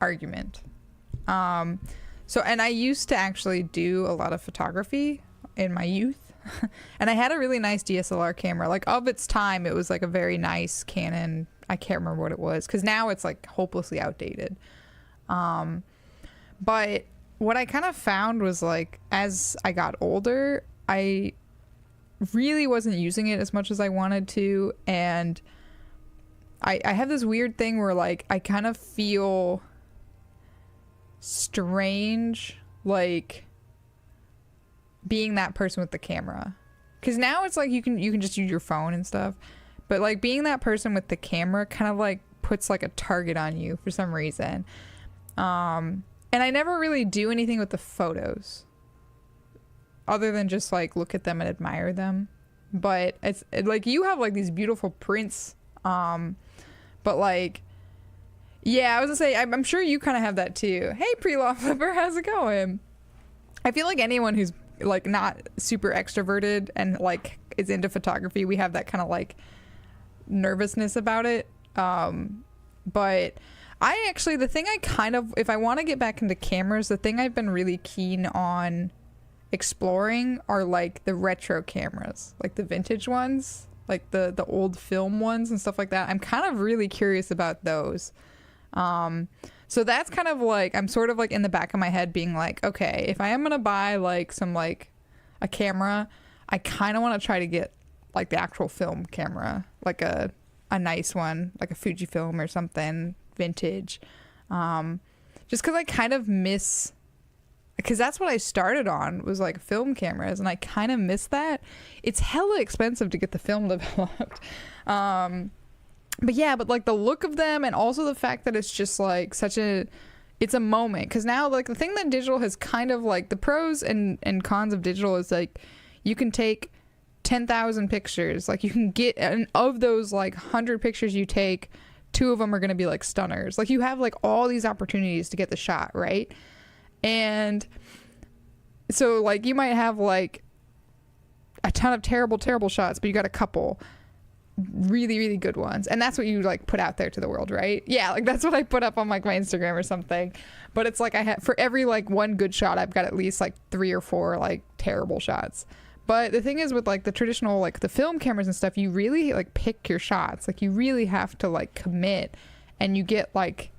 argument. So, and I used to actually do a lot of photography in my youth. And I had a really nice DSLR camera. Like, of its time, it was like a very nice Canon. I can't remember what it was, because now it's like hopelessly outdated. But what I kind of found was, like, as I got older, I really wasn't using it as much as I wanted to. And I have this weird thing where, like, I kind of feel strange, like, being that person with the camera, because now it's like you can just use your phone and stuff, but like being that person with the camera kind of like puts like a target on you for some reason. And I never really do anything with the photos other than just like look at them and admire them. But it's like you have like these beautiful prints, but like, yeah, I was gonna say, I'm sure you kind of have that too. Hey, Pre-Law Flipper, how's it going? I feel like anyone who's like not super extroverted and like is into photography, we have that kind of like nervousness about it. But I actually, the thing I kind of, if I want to get back into cameras, the thing I've been really keen on exploring are like the retro cameras, like the vintage ones, like the old film ones and stuff like that. I'm kind of really curious about those. So that's kind of like, I'm sort of like in the back of my head being like, okay, if I am going to buy like some like a camera, I kind of want to try to get like the actual film camera, like a nice one, like a Fujifilm or something vintage. Just cause I kind of miss, because that's what I started on was like film cameras, and I kind of miss that. It's hella expensive to get the film developed. But yeah, but like the look of them, and also the fact that it's just like it's a moment. Because now like the thing that digital has kind of like, the pros and cons of digital is like you can take 10,000 pictures. Like you can get, and of those like 100 pictures you take, 2 of them are going to be like stunners. Like you have like all these opportunities to get the shot, right? And so like you might have like a ton of terrible shots, but you got a couple really good ones, and that's what you like put out there to the world, right? Yeah, like that's what I put up on like my Instagram or something. But it's like I had, for every like one good shot, I've got at least like 3 or 4 like terrible shots. But the thing is with like the traditional, like the film cameras and stuff, you really like pick your shots. Like you really have to like commit, and you get like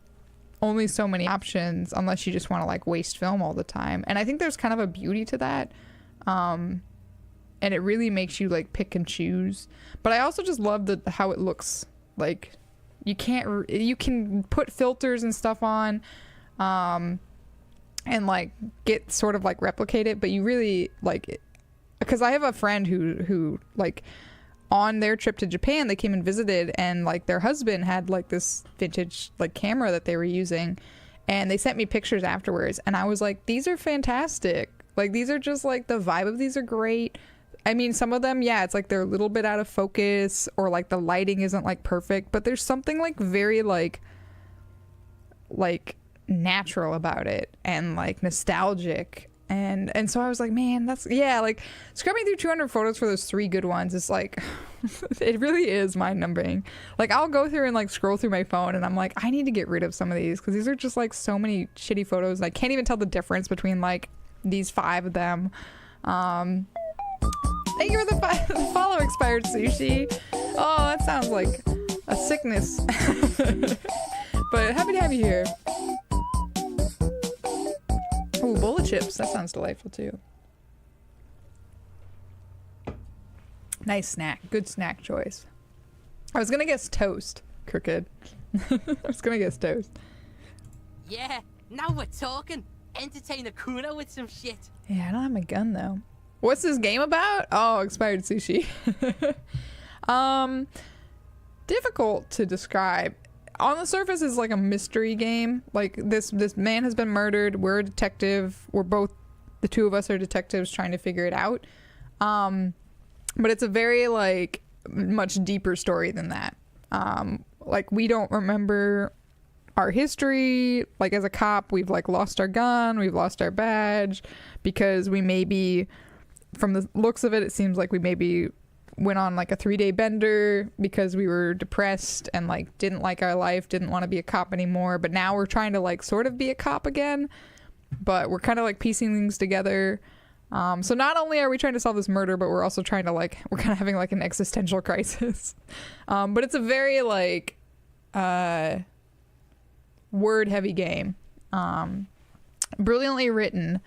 only so many options unless you just want to like waste film all the time. And I think there's kind of a beauty to that. And it really makes you like pick and choose. But I also just love how it looks. Like you can put filters and stuff on, and like get sort of like replicate it, but you really like it. Because I have a friend who like on their trip to Japan, they came and visited, and like their husband had like this vintage like camera that they were using, and they sent me pictures afterwards, and I was like, these are fantastic. Like these are just like, the vibe of these are great. I mean, some of them, yeah, it's like they're a little bit out of focus, or like the lighting isn't like perfect, but there's something like very like natural about it, and like nostalgic. And so I was like, man, that's, yeah, like scrubbing through 200 photos for those 3 good ones is like, it really is mind numbing. Like I'll go through and like scroll through my phone, and I'm like, I need to get rid of some of these, because these are just like so many shitty photos, and I can't even tell the difference between like these 5 of them. Thank you for the follow, Expired Sushi. Oh, that sounds like a sickness. But happy to have you here. Ooh, bowl of chips. That sounds delightful too. Nice snack. Good snack choice. I was gonna guess toast, Crooked. I was gonna guess toast. Yeah, now we're talking. Entertain a Kuno with some shit. Yeah, I don't have my gun though. What's this game about? Oh, Expired Sushi. Difficult to describe. On the surface is like a mystery game. Like this man has been murdered. We're a detective. The 2 of us are detectives trying to figure it out. But it's a very like much deeper story than that. Like we don't remember our history. Like as a cop, we've like lost our gun, we've lost our badge, because we maybe, from the looks of it, it seems like we maybe went on like a 3-day bender because we were depressed and like didn't like our life, didn't want to be a cop anymore. But now we're trying to like sort of be a cop again, but we're kind of like piecing things together. So not only are we trying to solve this murder, but we're also trying to like, we're kind of having like an existential crisis. But it's a very like word heavy game. Brilliantly written,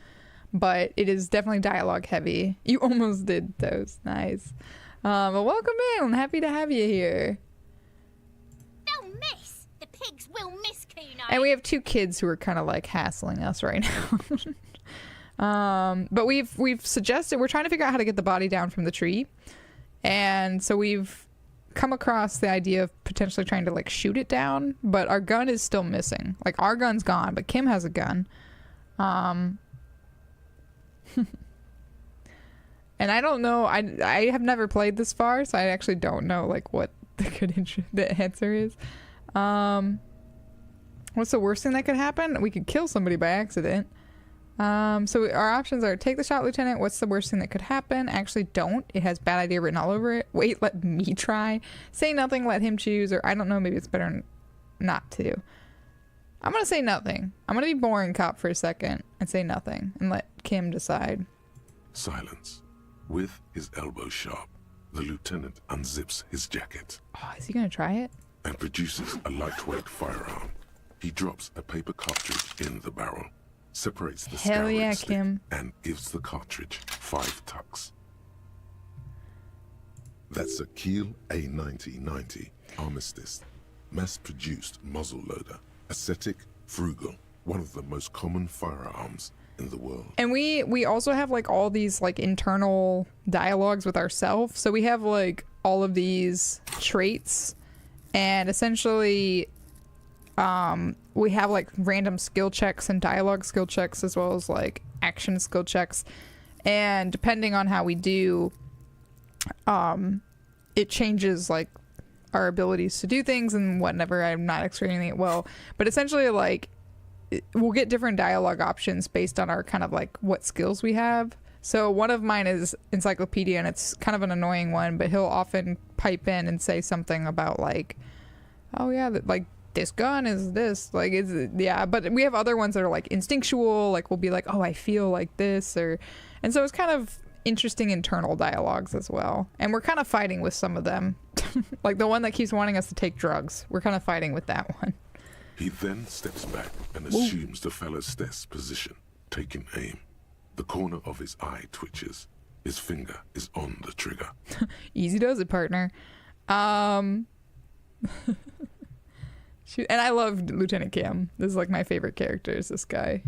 but it is definitely dialogue heavy. You almost did those. Nice. Well, welcome in. I'm happy to have you here. They'll miss. The pigs will miss Kuno. And we have 2 kids who are kind of like hassling us right now. But we've suggested, we're trying to figure out how to get the body down from the tree. And so we've come across the idea of potentially trying to like shoot it down, but our gun is still missing. Like our gun's gone, but Kim has a gun. And I don't know, I have never played this far, so I actually don't know like what the answer is. What's the worst thing that could happen? We could kill somebody by accident. So our options are: take the shot, Lieutenant. What's the worst thing that could happen? Actually, don't. It has bad idea written all over it. Wait, let me try. Say nothing, let him choose. Or I don't know, maybe it's better not to. I'm gonna say nothing. I'm gonna be boring cop for a second and say nothing and let Kim decide. Silence. With his elbow sharp, the lieutenant unzips his jacket Oh, is he gonna try it? and produces a lightweight firearm. He drops a paper cartridge in the barrel, separates the Hell scouring yeah, stick, Kim. and gives the cartridge 5 tucks. That's a Kiel A9090 Armistice, mass-produced muzzle-loader, ascetic, frugal, one of the most common firearms in the world. And we also have like all these like internal dialogues with ourselves. So we have like all of these traits, and essentially we have like random skill checks and dialogue skill checks, as well as like action skill checks. And depending on how we do, it changes like our abilities to do things and whatever. I'm not explaining it well, but essentially like we'll get different dialogue options based on our kind of like what skills we have. So one of mine is encyclopedia, and it's kind of an annoying one, but he'll often pipe in and say something about like, oh yeah, like this gun is this, like it's, yeah. But we have other ones that are like instinctual, like we'll be like, oh, I feel like this, or, and so it's kind of interesting internal dialogues as well. And we're kind of fighting with some of them. Like the one that keeps wanting us to take drugs, we're kind of fighting with that one. He then steps back and assumes the fellow's desk position, taking aim. The corner of his eye twitches. His finger is on the trigger. Easy does it, partner. Shoot. And I love Lieutenant Kim. This is like my favorite character, is this guy.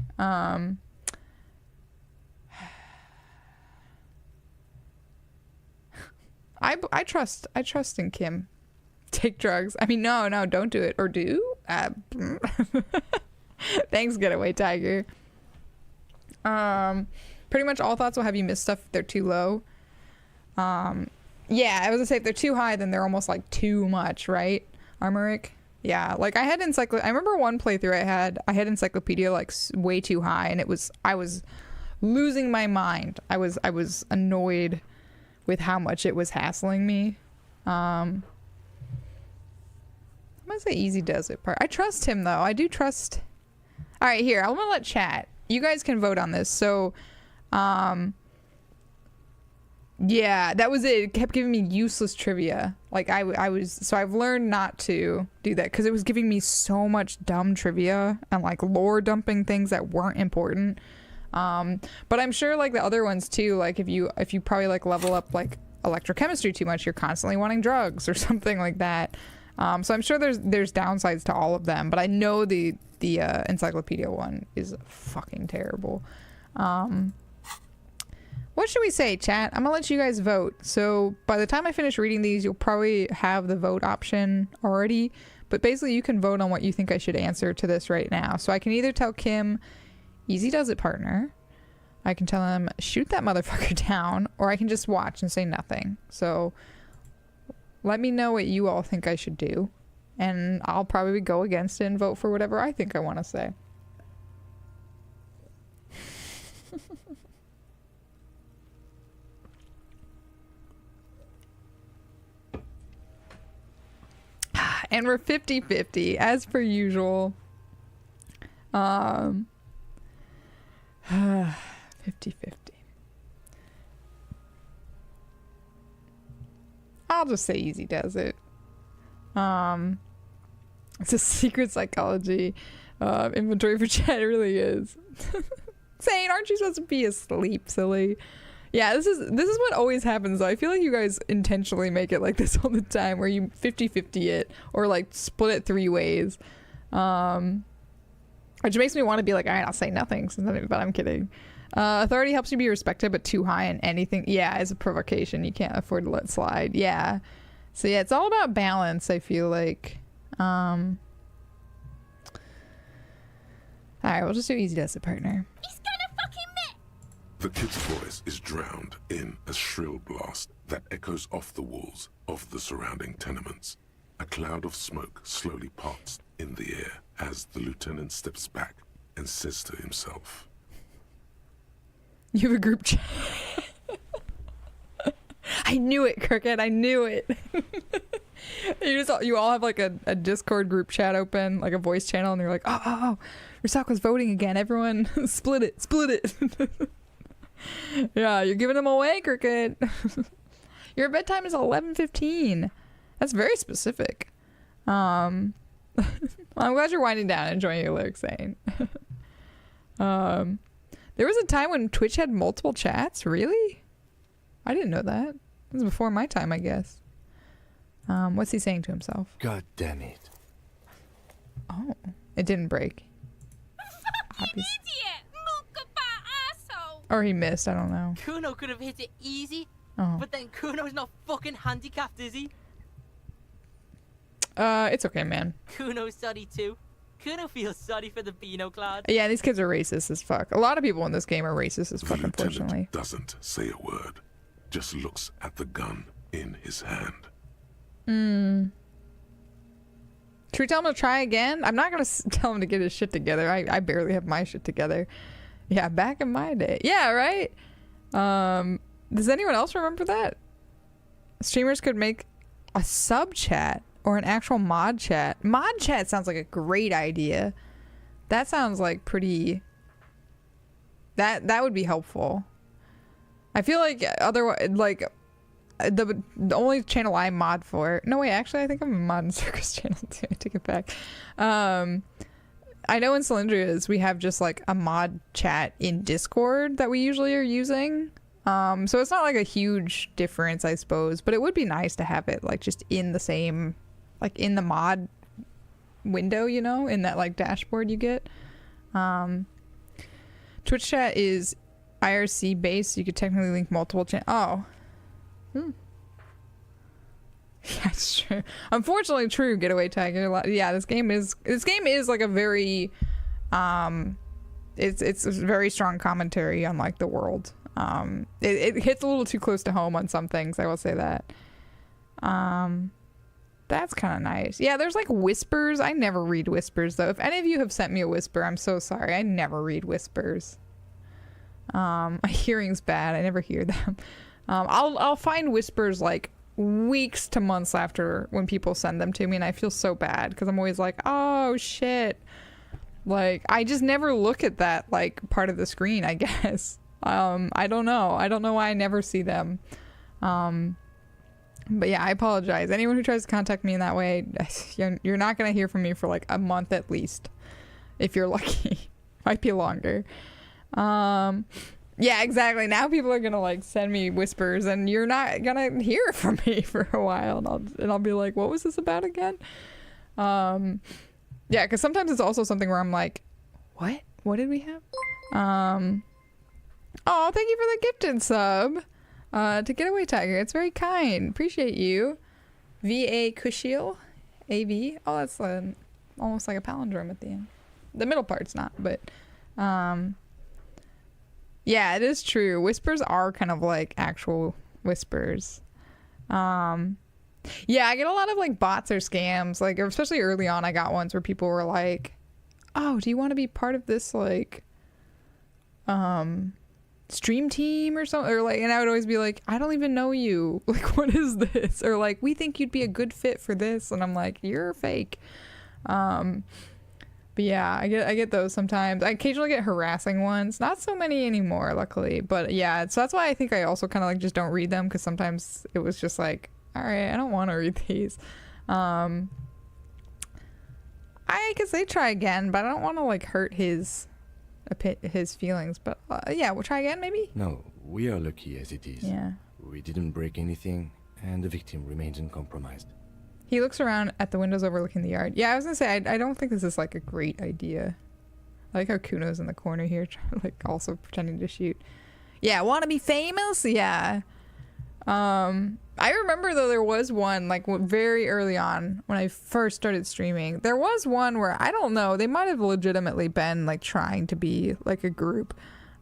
I trust in Kim. Take drugs. I mean, no, don't do it. Or do? Thanks, Getaway Tiger. Pretty much all thoughts will have you miss stuff if they're too low. Yeah, I was gonna say if they're too high, then they're almost like too much, right, Armoric? Yeah, like I had I remember one playthrough I had encyclopedia like way too high, and I was losing my mind. I was annoyed with how much it was hassling me. I'm gonna say easy does it part. I trust him though. I do trust. All right, here, I'm gonna let chat. You guys can vote on this. So, yeah, that was it. It kept giving me useless trivia. Like so I've learned not to do that because it was giving me so much dumb trivia and like lore dumping things that weren't important. But I'm sure like the other ones too, like if you probably like level up like electrochemistry too much, you're constantly wanting drugs or something like that. So I'm sure there's downsides to all of them, but I know the encyclopedia one is fucking terrible. What should we say, chat? I'm gonna let you guys vote. So by the time I finish reading these, you'll probably have the vote option already, but basically you can vote on what you think I should answer to this right now. So I can either tell Kim, easy does it, partner. I can tell him, shoot that motherfucker down, or I can just watch and say nothing. So let me know what you all think I should do, and I'll probably go against it and vote for whatever I think I want to say. And we're 50-50 as per usual. 50-50. I'll just say easy does it. It's a secret psychology inventory for chat. It really is. Saying, aren't you supposed to be asleep, silly? Yeah, this is what always happens though. I feel like you guys intentionally make it like this all the time, where you 50-50 it or like split it 3 ways. Which makes me want to be like, all right, I'll say nothing, but I'm kidding. Authority helps you be respected, but too high in anything. Yeah, is a provocation. You can't afford to let slide. Yeah. So yeah, it's all about balance, I feel like. Alright, we'll just do easy does it, partner. He's gonna fucking miss. The kid's voice is drowned in a shrill blast that echoes off the walls of the surrounding tenements. A cloud of smoke slowly parts in the air as the lieutenant steps back and says to himself, You have a group chat. I knew it, Crooked. I knew it. You all have like a Discord group chat open, like a voice channel, and you're like, oh, Risaka's voting again. Everyone split it. Yeah, you're giving them away, Crooked. Your bedtime is 11:15. That's very specific. Well, I'm glad you're winding down and enjoying your lyrics, saying. There was a time when Twitch had multiple chats? Really? I didn't know that. This was before my time, I guess. What's he saying to himself? God damn it. Oh, it didn't break. Fucking idiot! Mookaba asshole! Or he missed, I don't know. Kuno could have hit it easy, Oh. but then Kuno's not fucking handicapped, is he? It's okay, man. Kuno's sorry too. Kuno feels sorry for the Beano Cloud. Yeah, these kids are racist as fuck. A lot of people in this game are racist as the fuck, unfortunately. lieutenant doesn't say a word, just looks at the gun in his hand. Should we tell him to try again? I'm not gonna tell him to get his shit together. I barely have my shit together. Yeah, back in my day. Yeah, right? Does anyone else remember that? Streamers could make a sub chat or an actual mod chat. Mod chat sounds like a great idea. That sounds like pretty... That would be helpful. I feel like otherwise, like... The only channel I mod for... No, wait, actually, I think I'm a mod in Circus channel, too. I take it back. I know in Cylindria's, we have just, like, a mod chat in Discord that we usually are using. So it's not, like, a huge difference, I suppose. But it would be nice to have it, like, just in the same... Like, in the mod window, you know? In that, like, dashboard you get. Twitch chat is IRC based. So you could technically link multiple channels. Oh. Yeah, it's true. Unfortunately, true. Getaway Tiger. Yeah, this game is like a very, it's a very strong commentary on like the world. It hits a little too close to home on some things. I will say that. That's kind of nice. Yeah, there's like whispers. I never read whispers though. If any of you have sent me a whisper, I'm so sorry. I never read whispers. My hearing's bad. I never hear them. I'll find whispers like weeks to months after when people send them to me, and I feel so bad because I'm always like, oh shit, like I just never look at that like part of the screen, I guess. I don't know why I never see them. But yeah, I apologize. Anyone who tries to contact me in that way, you're not gonna hear from me for like a month at least, if you're lucky. Might be longer. Yeah, exactly. Now people are gonna like send me whispers, and you're not gonna hear from me for a while, and I'll be like, "What was this about again?" Yeah, because sometimes it's also something where I'm like, "What? What did we have?" Oh, thank you for the gifted sub to Getaway Tiger. It's very kind. Appreciate you. V.A. Kushiel, A.V. Oh, that's almost like a palindrome at the end. The middle part's not, but yeah, it is true. Whispers are kind of like actual whispers. Yeah, I get a lot of like bots or scams, like especially early on. I got ones where people were like, "Oh, do you want to be part of this like stream team or something, or like, and I would always be like, I don't even know you. Like, what is this? Or like, we think you'd be a good fit for this, and I'm like, you're fake. But yeah, I get those sometimes. I occasionally get harassing ones. Not so many anymore, luckily. But yeah, so that's why I think I also kind of like just don't read them, because sometimes it was just like, all right, I don't want to read these. I could say try again, but I don't want to like hurt his feelings. But yeah, we'll try again maybe. No, we are lucky as it is. Yeah. We didn't break anything, and the victim remains uncompromised. He looks around at the windows overlooking the yard. Yeah, I was gonna say, I don't think this is like a great idea. I like how Kuno's in the corner here, like also pretending to shoot. Yeah, want to be famous? Yeah. I remember though there was one like very early on when I first started streaming. There was one where I don't know, they might have legitimately been like trying to be like a group,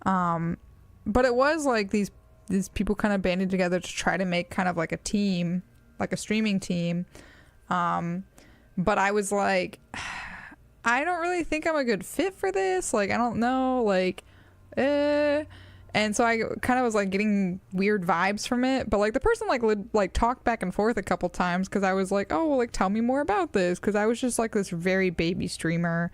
but it was like these people kind of banded together to try to make kind of like a team, like a streaming team. But I was like, I don't really think I'm a good fit for this. Like, I don't know, like, and so I kind of was like getting weird vibes from it. But like the person like talked back and forth a couple times, because I was like, oh, well, like tell me more about this, because I was just like this very baby streamer,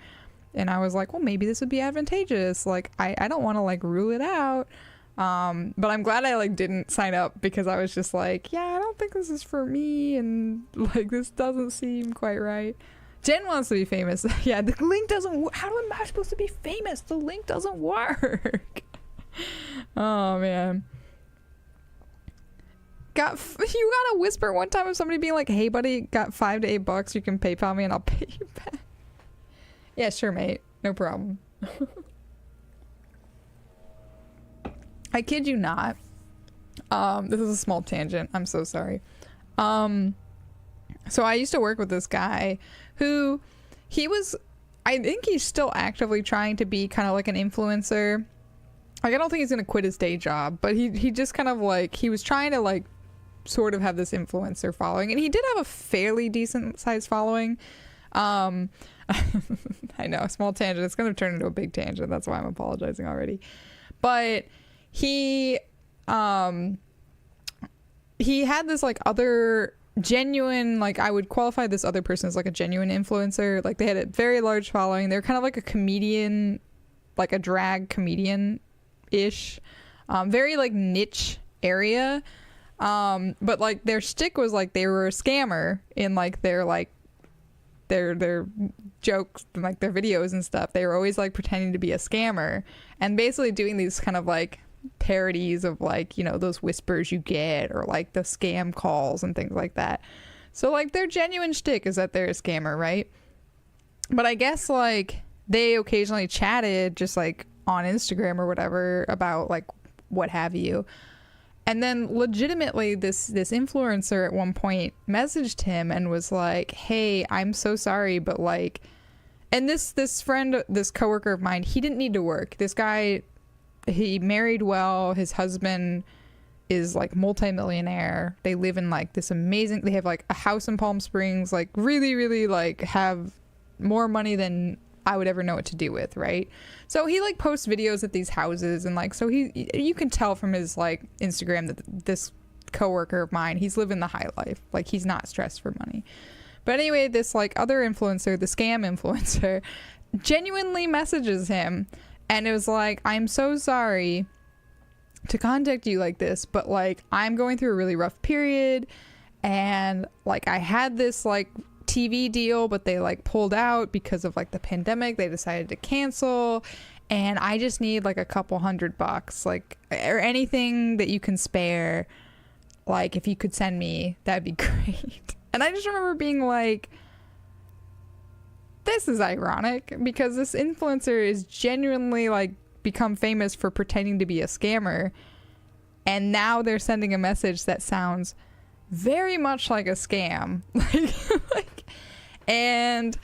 and I was like, well, maybe this would be advantageous. Like I don't want to like rule it out. But I'm glad I like didn't sign up, because I was just like, yeah, I don't think this is for me, and like this doesn't seem quite right. Jen wants to be famous. Yeah, the link doesn't. How am I supposed to be famous? The link doesn't work. Oh man. You got a whisper one time of somebody being like, hey buddy, got $5 to $8, you can PayPal me and I'll pay you back. Yeah, sure mate, no problem. I kid you not. This is a small tangent, I'm so sorry. So I used to work with this guy who, I think he's still actively trying to be kind of like an influencer. Like, I don't think he's gonna quit his day job, but he just kind of like, he was trying to like sort of have this influencer following, and he did have a fairly decent sized following. I know, small tangent, it's gonna turn into a big tangent, that's why I'm apologizing already. But he had this like other genuine, like I would qualify this other person as like a genuine influencer. Like they had a very large following. They're kind of like a comedian, like a drag comedian ish, very like niche area. But like their shtick was like they were a scammer in like their jokes and like their videos and stuff. They were always like pretending to be a scammer and basically doing these kind of like parodies of like, you know, those whispers you get, or like the scam calls and things like that. So like their genuine shtick is that they're a scammer, right? But I guess like they occasionally chatted just like on Instagram or whatever about like what have you. And then legitimately this influencer at one point messaged him and was like, hey, I'm so sorry, but like, and this friend, this coworker of mine, he didn't need to work. This guy, he married well. His husband is like multimillionaire. They live in like this amazing, they have like a house in Palm Springs, like really, really like have more money than I would ever know what to do with, right? So he like posts videos at these houses, and like, so you can tell from his like Instagram that this coworker of mine, he's living the high life. Like he's not stressed for money. But anyway, this like other influencer, the scam influencer, genuinely messages him, and it was like, I'm so sorry to contact you like this, but like I'm going through a really rough period, and like I had this like TV deal, but they like pulled out because of like the pandemic. They decided to cancel, and I just need like a couple $100, like, or anything that you can spare. Like if you could send me, that'd be great. And I just remember being like, this is ironic, because this influencer is genuinely like become famous for pretending to be a scammer, and now they're sending a message that sounds very much like a scam. And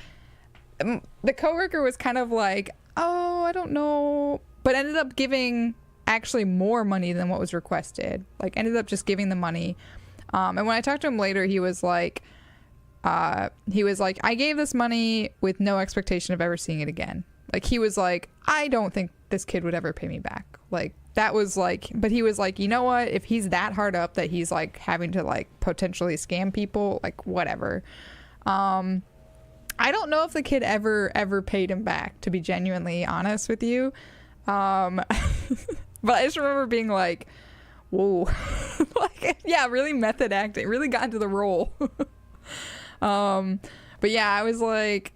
the coworker was kind of like, oh, I don't know, but ended up giving actually more money than what was requested. Like ended up just giving the money. And when I talked to him later, he was like, I gave this money with no expectation of ever seeing it again. Like he was like, I don't think this kid would ever pay me back. Like that was like, but he was like, you know what, if he's that hard up that he's like having to like potentially scam people, like whatever. I don't know if the kid ever paid him back, to be genuinely honest with you. But I just remember being like, whoa. Like, yeah, really method acting, really got into the role. But yeah, I was like,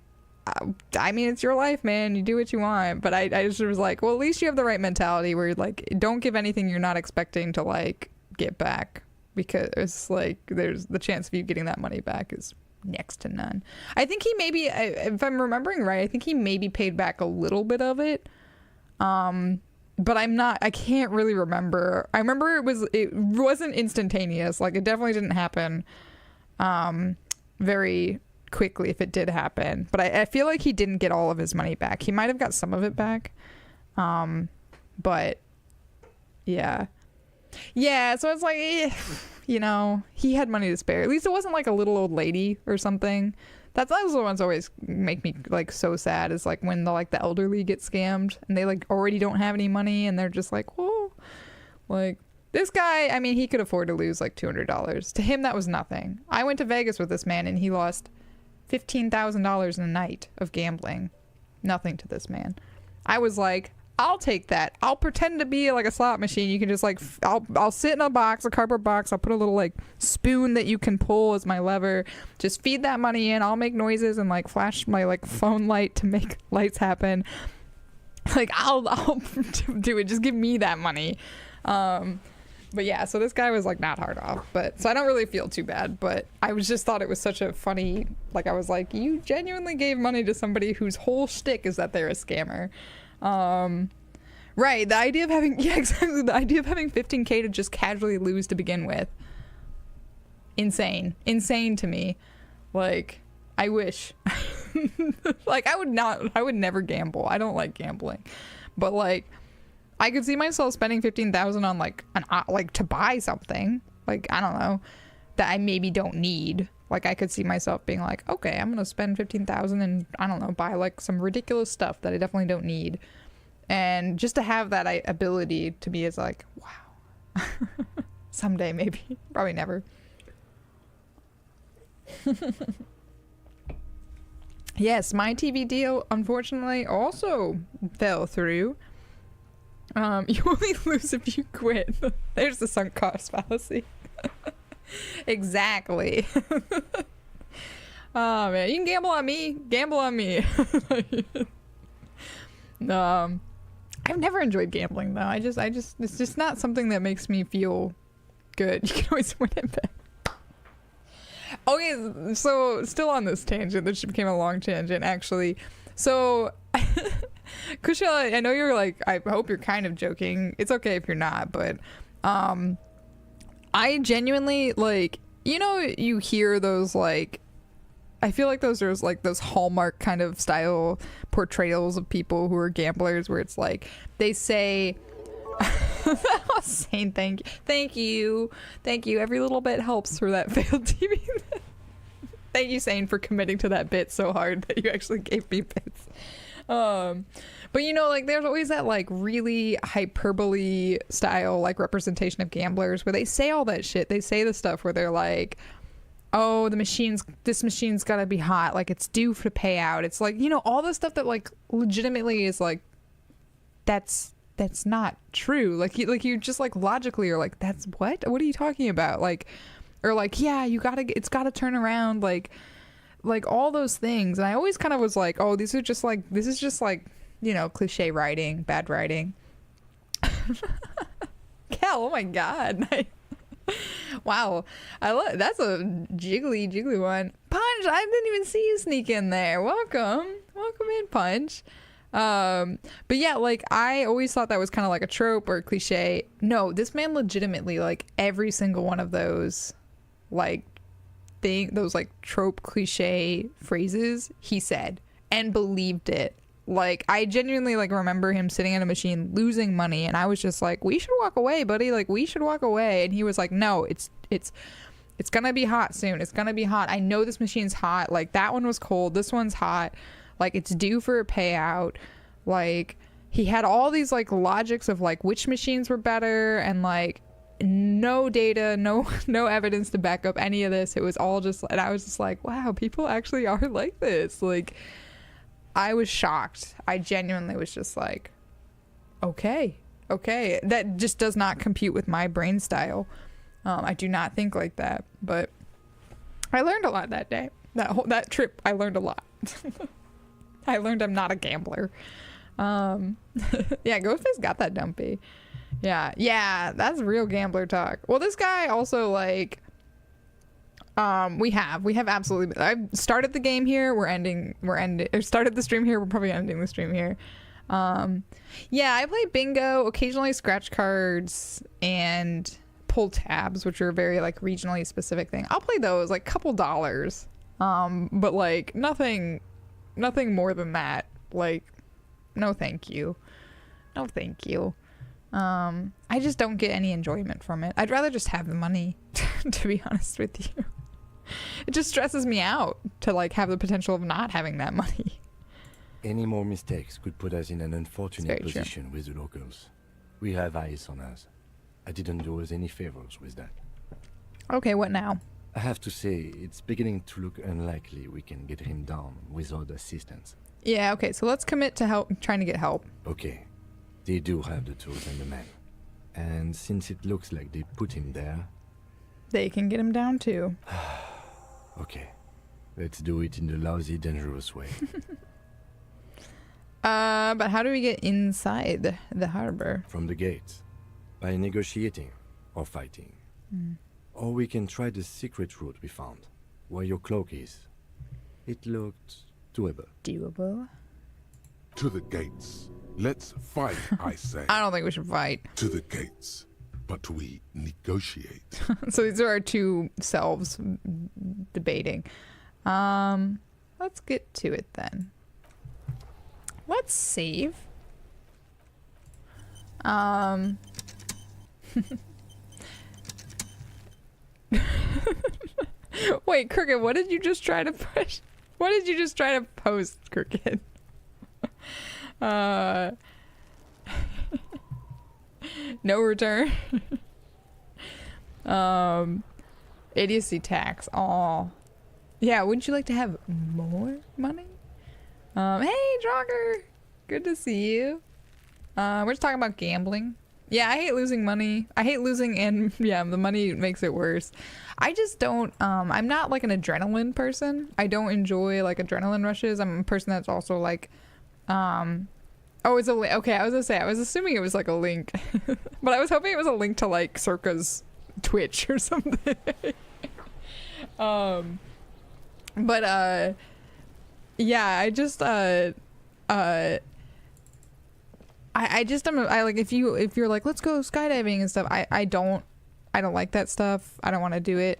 I mean, it's your life, man. You do what you want. But I just was like, well, at least you have the right mentality where you're like, don't give anything you're not expecting to like get back, because it's like there's the chance of you getting that money back is next to none. I think he maybe, if I'm remembering right, I think he maybe paid back a little bit of it. But I can't really remember. I remember it wasn't instantaneous. Like, it definitely didn't happen very quickly if it did happen. But I feel like he didn't get all of his money back. He might have got some of it back. But yeah. Yeah, so it's like, you know, he had money to spare. At least it wasn't like a little old lady or something. Those ones always make me like so sad, is like when the elderly get scammed and they like already don't have any money and they're just like, whoa. Like, this guy, I mean, he could afford to lose like $200. To him, that was nothing. I went to Vegas with this man and he lost $15,000 in a night of gambling. Nothing to this man. I was like, I'll take that. I'll pretend to be like a slot machine. You can just like, I'll sit in a box, a cardboard box. I'll put a little like spoon that you can pull as my lever. Just feed that money in. I'll make noises and like flash my like phone light to make lights happen. Like, I'll do it. Just give me that money. But yeah, so this guy was like not hard off, but so I don't really feel too bad, but I just thought it was such a funny, like, I was like, you genuinely gave money to somebody whose whole shtick is that they're a scammer. Right, the idea of having, yeah, exactly, the idea of having 15K to just casually lose to begin with. Insane to me. Like, I wish. Like, I would never gamble. I don't like gambling. But like, I could see myself spending 15,000 on like like to buy something, like, I don't know, that I maybe don't need. Like, I could see myself being like, okay, I'm gonna spend 15,000 and, I don't know, buy like some ridiculous stuff that I definitely don't need. And just to have that ability to me is like, wow. Someday, maybe. Probably never. Yes, my TV deal unfortunately also fell through. You only lose if you quit. There's the sunk cost fallacy. Exactly. Oh man, you can gamble on me. Gamble on me. I've never enjoyed gambling though. I just it's just not something that makes me feel good. You can always win it back. Okay, so still on this tangent, this became a long tangent actually. So Kushella, I know you're like, I hope you're kind of joking. It's okay if you're not, but I genuinely, like, you know, you hear those, like, I feel like those are like those Hallmark kind of style portrayals of people who are gamblers, where it's like they say saying thank you, every little bit helps for that failed TV. Thank you, Sane, for committing to that bit so hard that you actually gave me bits. But you know, like, there's always that like really hyperbole style like representation of gamblers where they say all that shit. They say the stuff where they're like, oh, this machine's gotta be hot, like it's due for payout. It's like, you know, all the stuff that like legitimately is like, that's not true. Like you just like logically are like, that's what are you talking about? Like, or like, yeah, it's gotta turn around, like all those things. And I always kind of was like, oh, this is just like, you know, cliche writing, bad writing. Cal, oh my god. Wow, that's a jiggly one. Punch, I didn't even see you sneak in there. Welcome in, Punch. But yeah, like, I always thought that was kind of like a trope or a cliche. No, this man legitimately, like, every single one of those like those like trope cliche phrases he said and believed it. Like, I genuinely like remember him sitting in a machine losing money, and I was just like, we should walk away, buddy, like we should walk away. And he was like, no, it's gonna be hot soon, it's gonna be hot, I know this machine's hot, like that one was cold, this one's hot, like it's due for a payout, like he had all these like logics of like which machines were better, and like no data, no evidence to back up any of this. It was all just, and I was just like, wow, people actually are like this. Like, I was shocked. I genuinely was just like, okay, that just does not compute with my brain style. I do not think like that, but I learned a lot that day. That trip, I learned a lot. I learned I'm not a gambler. Yeah, Ghostface got that dumpy. Yeah, that's real gambler talk. Well, this guy also, like, we have absolutely, I've started the game here, started the stream here, we're probably ending the stream here. Yeah, I play bingo, occasionally scratch cards, and pull tabs, which are very, like, regionally specific thing. I'll play those, like, couple dollars, but, like, nothing more than that. Like, no thank you. I just don't get any enjoyment from it. I'd rather just have the money, to be honest with you. It just stresses me out to, like, have the potential of not having that money. Any more mistakes could put us in an unfortunate position with the locals. We have eyes on us. I didn't do us any favors with that. Okay, what now? I have to say, it's beginning to look unlikely we can get him down without assistance. Yeah, okay, so let's commit to trying to get help. Okay. They do have the tools and the men. And since it looks like they put him there... They can get him down too. Okay. Let's do it in the lousy, dangerous way. But how do we get inside the harbor? From the gates. By negotiating or fighting. Or we can try the secret route we found, where your cloak is. It looked doable. To the gates. Let's fight, I say. I don't think we should fight. To the gates. But we negotiate. So these are our two selves debating. Let's get to it then. Let's save. Wait, Crooked, what did you just try to push? What did you just try to post, Crooked? No return. Idiocy tax. Aw. Yeah, wouldn't you like to have more money? Hey, Draugr. Good to see you. We're just talking about gambling. Yeah, I hate losing money. I hate losing, and yeah, the money makes it worse. I just don't, I'm not like an adrenaline person. I don't enjoy like adrenaline rushes. I'm a person that's also like, oh, it's a link. Okay, I was gonna say, I was assuming it was like a link, but I was hoping it was a link to like Circa's Twitch or something. Yeah, I just, I just am, I like, if you're like, let's go skydiving and stuff, I don't like that stuff. I don't want to do it.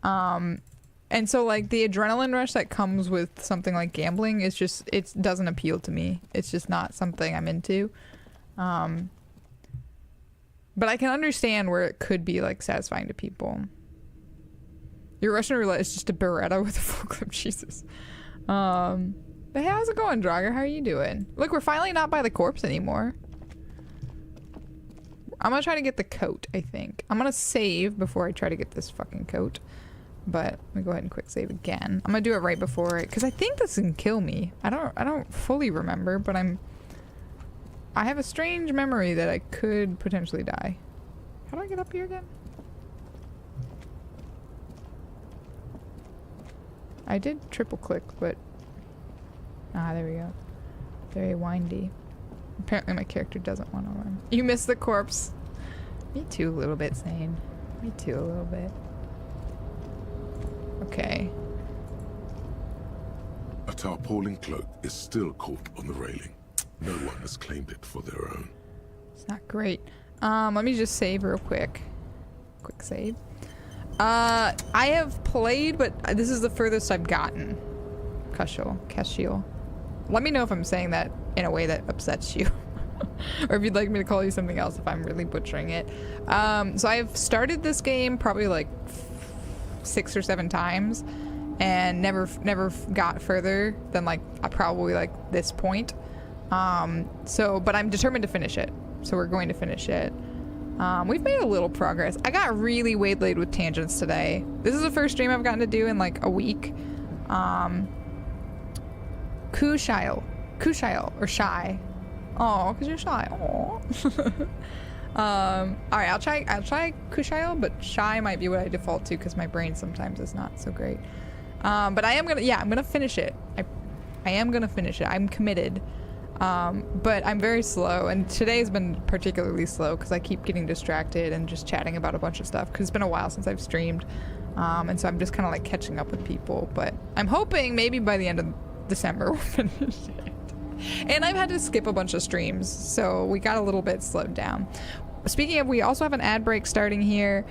And so like the adrenaline rush that comes with something like gambling is just, it doesn't appeal to me. It's just not something I'm into. But I can understand where it could be like satisfying to people. Your Russian roulette is just a Beretta with a full clip. Jesus. But hey, how's it going, Draugr? How are you doing? Look, we're finally not by the corpse anymore. I'm gonna try to get the coat, I think. I'm gonna save before I try to get this fucking coat. But let me go ahead and quick save again. I'm gonna do it right before it, because I think this can kill me. I don't fully remember, but I have a strange memory that I could potentially die. How do I get up here again? I did triple click, but ah, there we go. Very windy. Apparently my character doesn't want to run. You missed the corpse. Me too, a little bit, Sane. Me too, a little bit. Okay. A tarpaulin cloak is still caught on the railing. No one has claimed it for their own. It's not great. Let me just save real quick. Quick save. I have played, but this is the furthest I've gotten. Kashiel. Let me know if I'm saying that in a way that upsets you. Or if you'd like me to call you something else if I'm really butchering it. So I've started this game probably like 6 or 7 times and never got further than like probably like this point. But I'm determined to finish it. So we're going to finish it. We've made a little progress. I got really waylaid with tangents today. This is the first stream I've gotten to do in like a week. Kushile or shy. Oh, because you're shy. Oh. All right, I'll try Kushile, but shy might be what I default to because my brain sometimes is not so great. But I'm gonna finish it. I am gonna finish it. I'm committed. But I'm very slow, and today's been particularly slow because I keep getting distracted and just chatting about a bunch of stuff because it's been a while since I've streamed. And so I'm just kind of like catching up with people, but I'm hoping maybe by the end of December we'll finish it. And I've had to skip a bunch of streams, so we got a little bit slowed down. Speaking of, we also have an ad break starting here.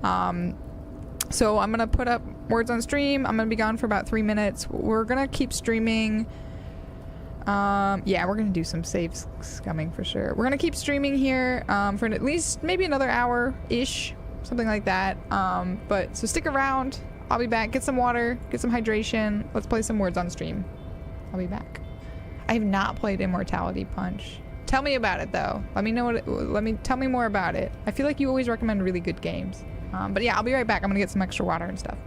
So I'm gonna put up words on stream. I'm gonna be gone for about 3 minutes. We're gonna keep streaming. Yeah, we're gonna do some save scumming for sure. We're gonna keep streaming here for at least maybe another hour-ish, something like that. But so stick around. I'll be back. Get some water, get some hydration. Let's play some words on stream. I'll be back. I have not played Immortality Punch. Tell me about it though. Let me know tell me more about it. I feel like you always recommend really good games. But yeah, I'll be right back. I'm gonna get some extra water and stuff.